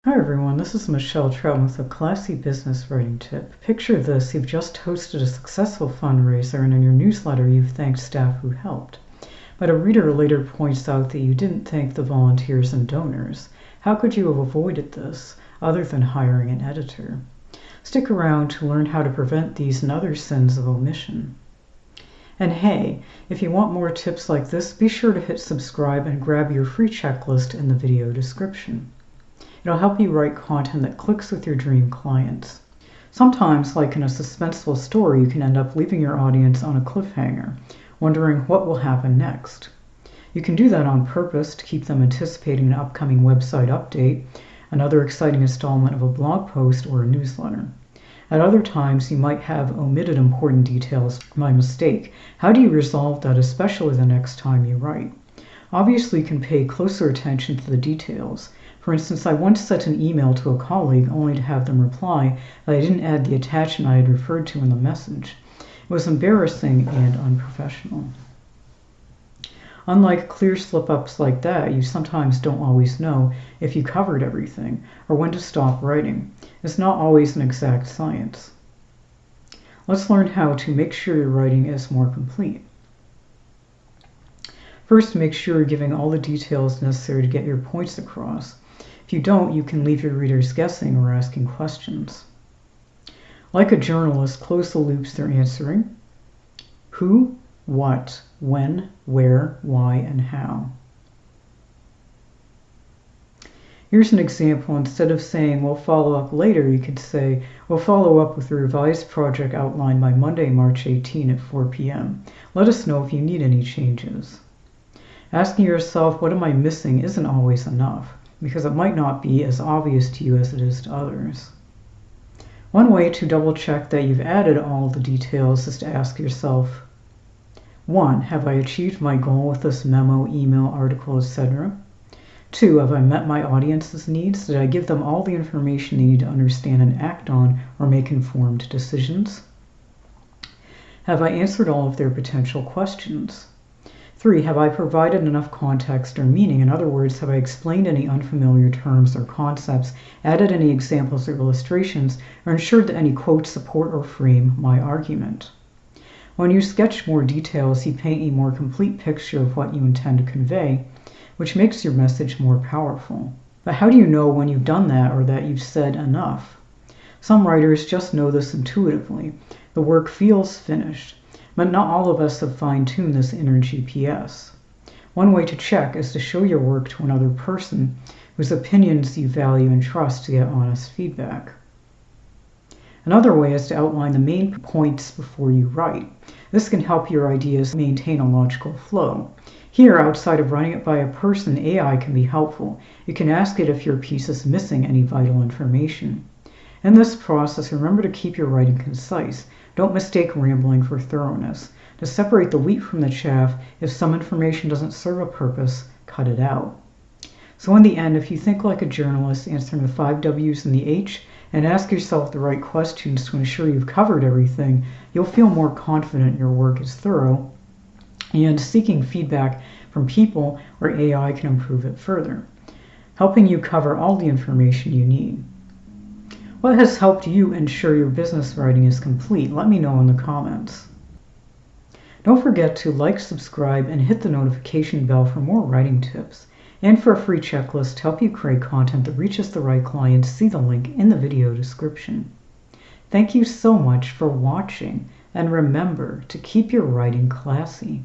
Hi everyone, this is Michelle Troutman with a classy business writing tip. Picture this: you've just hosted a successful fundraiser and in your newsletter you've thanked staff who helped. But a reader later points out that you didn't thank the volunteers and donors. How could you have avoided this, other than hiring an editor? Stick around to learn how to prevent these and other sins of omission. And hey, if you want more tips like this, be sure to hit subscribe and grab your free checklist in the video description. It'll help you write content that clicks with your dream clients. Sometimes, like in a suspenseful story, you can end up leaving your audience on a cliffhanger, wondering what will happen next. You can do that on purpose to keep them anticipating an upcoming website update, another exciting installment of a blog post, or a newsletter. At other times, you might have omitted important details by mistake. How do you resolve that, especially the next time you write? Obviously, you can pay closer attention to the details. For instance, I once sent an email to a colleague only to have them reply that I didn't add the attachment I had referred to in the message. It was embarrassing and unprofessional. Unlike clear slip-ups like that, you sometimes don't always know if you covered everything or when to stop writing. It's not always an exact science. Let's learn how to make sure your writing is more complete. First, make sure you're giving all the details necessary to get your points across. If you don't, you can leave your readers guessing or asking questions. Like a journalist, close the loops they're answering. Who, what, when, where, why, and how. Here's an example. Instead of saying, "we'll follow up later," you could say, "we'll follow up with a revised project outline by Monday, March 18 at 4 p.m. Let us know if you need any changes." Asking yourself, "what am I missing?" isn't always enough, because it might not be as obvious to you as it is to others. One way to double check that you've added all the details is to ask yourself, 1. Have I achieved my goal with this memo, email, article, etc.? 2. Have I met my audience's needs? Did I give them all the information they need to understand and act on or make informed decisions? Have I answered all of their potential questions? 3. Have I provided enough context or meaning? In other words, have I explained any unfamiliar terms or concepts, added any examples or illustrations, or ensured that any quotes support or frame my argument? When you sketch more details, you paint a more complete picture of what you intend to convey, which makes your message more powerful. But how do you know when you've done that or that you've said enough? Some writers just know this intuitively. The work feels finished. But not all of us have fine-tuned this inner GPS. One way to check is to show your work to another person whose opinions you value and trust to get honest feedback. Another way is to outline the main points before you write. This can help your ideas maintain a logical flow. Here, outside of running it by a person, AI can be helpful. You can ask it if your piece is missing any vital information. In this process, remember to keep your writing concise. Don't mistake rambling for thoroughness. To separate the wheat from the chaff, if some information doesn't serve a purpose, cut it out. So in the end, if you think like a journalist, answering the 5 W's and the H, and ask yourself the right questions to ensure you've covered everything, you'll feel more confident your work is thorough, and seeking feedback from people where AI can improve it further, helping you cover all the information you need. What has helped you ensure your business writing is complete? Let me know in the comments. Don't forget to like, subscribe, and hit the notification bell for more writing tips. And for a free checklist to help you create content that reaches the right clients, see the link in the video description. Thank you so much for watching, and remember to keep your writing classy.